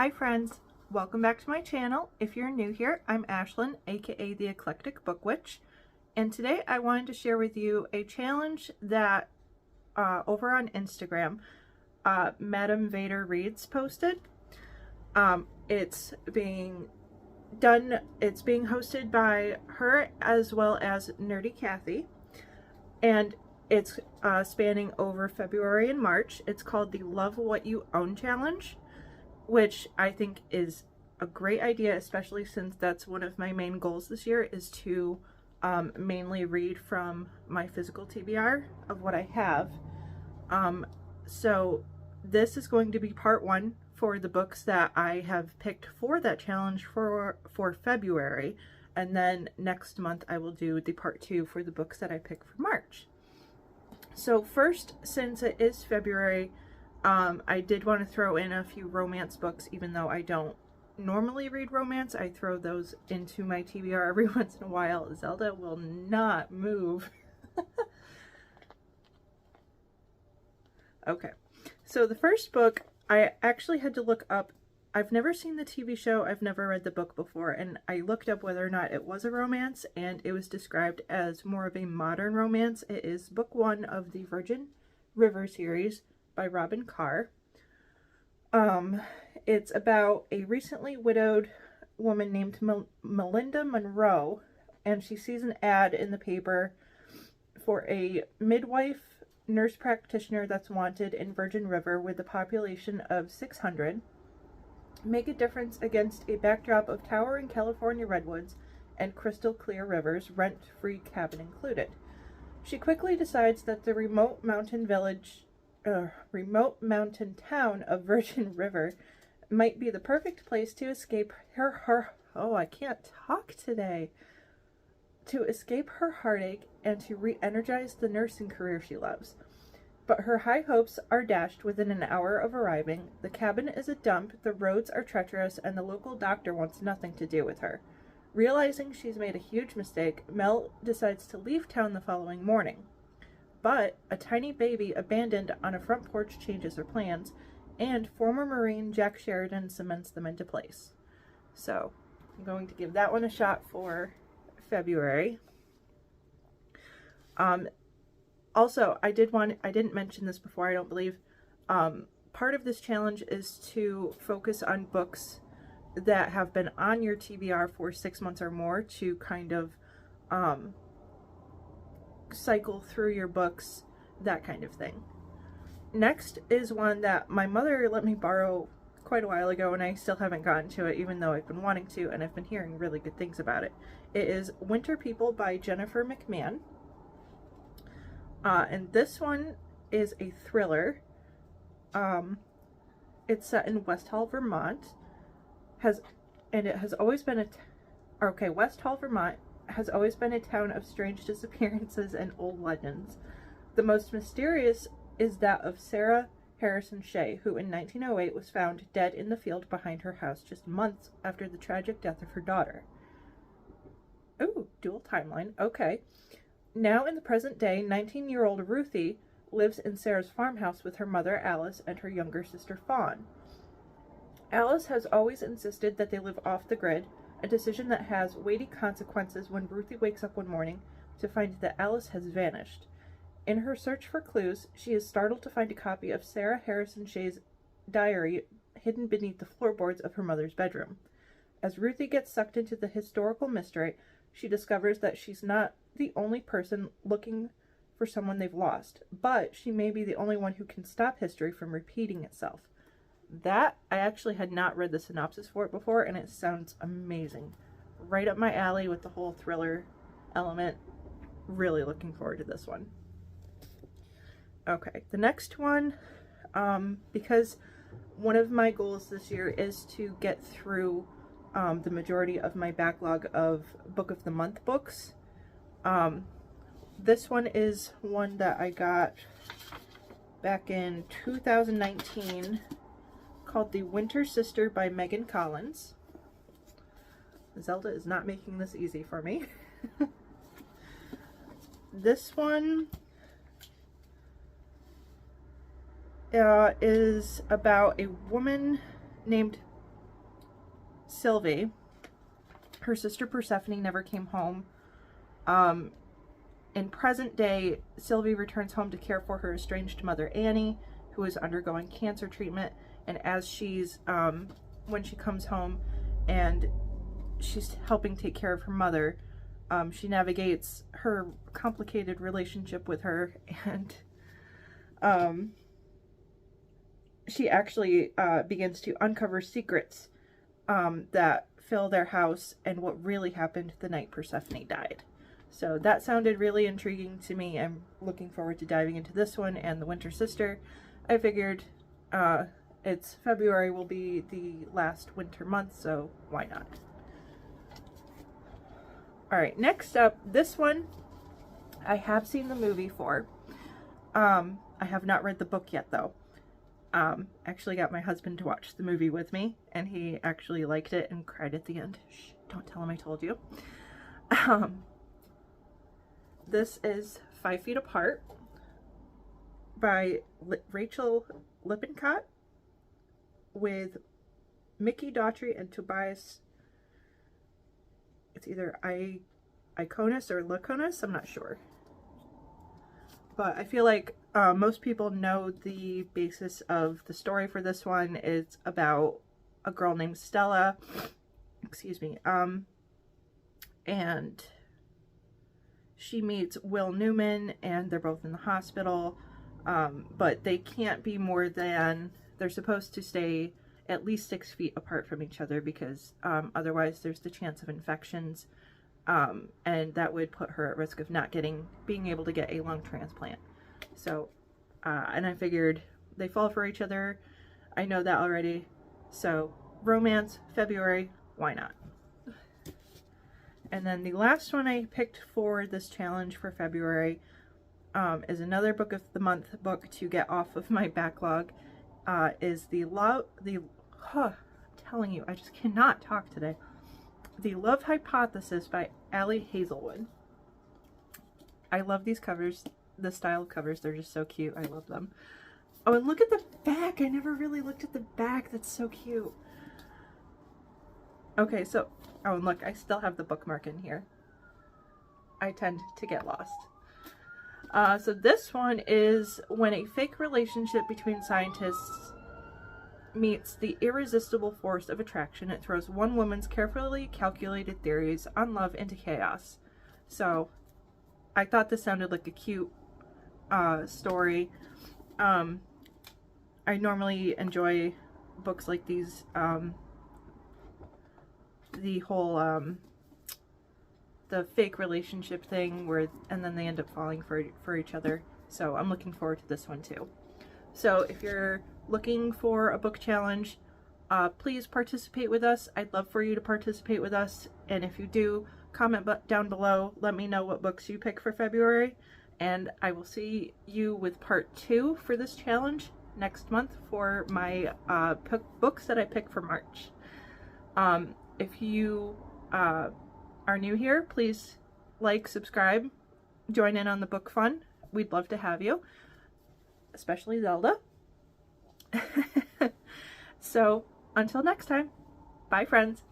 Hi friends, welcome back to my channel. If you're new here, I'm Ashlyn, aka the Eclectic Book Witch, and today I wanted to share with you a challenge that over on Instagram, Madam Vader Reads posted. It's being hosted by her as well as Nerdy Kathy, and it's spanning over February and March. It's called the Love What You Own Challenge, which I think is a great idea, especially since that's one of my main goals this year, is to mainly read from my physical TBR of what I have. So this is going to be part one for the books that I have picked for that challenge for February, and then next month I will do the part two for the books that I pick for March. So first, since it is February, I did want to throw in a few romance books. Even though I don't normally read romance, I throw those into my TBR every once in a while. Zelda will not move. Okay, so the first book I actually had to look up. I've never seen the TV show, I've never read the book before, and I looked up whether or not it was a romance, and it was described as more of a modern romance. It is book one of the Virgin River series by Robin Carr. It's about a recently widowed woman named Melinda Monroe, and she sees an ad in the paper for a midwife nurse practitioner that's wanted in Virgin River with a population of 600. Make a difference against a backdrop of towering California redwoods and crystal clear rivers, rent-free cabin included. She quickly decides that the remote mountain town of Virgin River might be the perfect place to escape I can't talk today. To escape her heartache and to re-energize the nursing career she loves. But her high hopes are dashed within an hour of arriving. The cabin is a dump, the roads are treacherous, and the local doctor wants nothing to do with her. Realizing she's made a huge mistake, Mel decides to leave town the following morning. But a tiny baby abandoned on a front porch changes her plans, and former Marine Jack Sheridan cements them into place. So, I'm going to give that one a shot for February. Also, I didn't mention this before, I don't believe. Part of this challenge is to focus on books that have been on your TBR for 6 months or more, to kind of cycle through your books, that kind of thing. Next is one that my mother let me borrow quite a while ago, and I still haven't gotten to it, even though I've been wanting to, and I've been hearing really good things about it. It is Winter People by Jennifer McMahon. And this one is a thriller. It's set in West Hall, Vermont. West Hall, Vermont has always been a town of strange disappearances and old legends. The most mysterious is that of Sarah Harrison Shea, who in 1908 was found dead in the field behind her house just months after the tragic death of her daughter. Ooh, dual timeline. Okay. Now in the present day, 19-year-old Ruthie lives in Sarah's farmhouse with her mother Alice and her younger sister Fawn. Alice has always insisted that they live off the grid, a decision that has weighty consequences when Ruthie wakes up one morning to find that Alice has vanished. In her search for clues, she is startled to find a copy of Sarah Harrison Shea's diary hidden beneath the floorboards of her mother's bedroom. As Ruthie gets sucked into the historical mystery, she discovers that she's not the only person looking for someone they've lost, but she may be the only one who can stop history from repeating itself. That, I actually had not read the synopsis for it before, and it sounds amazing. Right up my alley with the whole thriller element. Really looking forward to this one. Okay, the next one, because one of my goals this year is to get through the majority of my backlog of Book of the Month books. This one is one that I got back in 2019, called The Winter Sister by Megan Collins. Zelda is not making this easy for me. This one is about a woman named Sylvie, her sister Persephone never came home. In present day, Sylvie returns home to care for her estranged mother Annie, who is undergoing cancer treatment. And as she's, when she comes home and she's helping take care of her mother, she navigates her complicated relationship with her, and she actually begins to uncover secrets that fill their house and what really happened the night Persephone died. So that sounded really intriguing to me. I'm looking forward to diving into this one and The Winter Sister. I figured it's February will be the last winter month, so why not? Alright, next up, this one I have seen the movie for. I have not read the book yet, though. Actually got my husband to watch the movie with me, and he actually liked it and cried at the end. Shh, don't tell him I told you. This is 5 Feet Apart by Rachel Lippincott with Mickey Daughtry and Tobias. It's either Iconis or Laconis, I'm not sure. But I feel like most people know the basis of the story for this one. It's about a girl named Stella, excuse me, and she meets Will Newman, and they're both in the hospital, but they can't be more than, they're supposed to stay at least 6 feet apart from each other, because otherwise there's the chance of infections, and that would put her at risk of not being able to get a lung transplant. So, and I figured they fall for each other. I know that already. So, romance, February, why not? And then the last one I picked for this challenge for February is another book of the month book to get off of my backlog. Is I'm telling you, I just cannot talk today. The Love Hypothesis by Ali Hazelwood. I love these covers, the style of covers, they're just so cute. I love them. Oh, and look at the back. I never really looked at the back. That's so cute. Okay, so, oh, and look, I still have the bookmark in here. I tend to get lost. So this one is when a fake relationship between scientists meets the irresistible force of attraction. It throws one woman's carefully calculated theories on love into chaos. So I thought this sounded like a cute story. I normally enjoy books like these. The whole the fake relationship thing and then they end up falling for each other. So I'm looking forward to this one too. So if you're looking for a book challenge, please participate with us. I'd love for you to participate with us. And if you do, comment down below. Let me know what books you pick for February. And I will see you with part 2 for this challenge next month for my books that I pick for March. If you are new here, please like, subscribe, join in on the book fun. We'd love to have you, especially Zelda. So until next time, bye friends.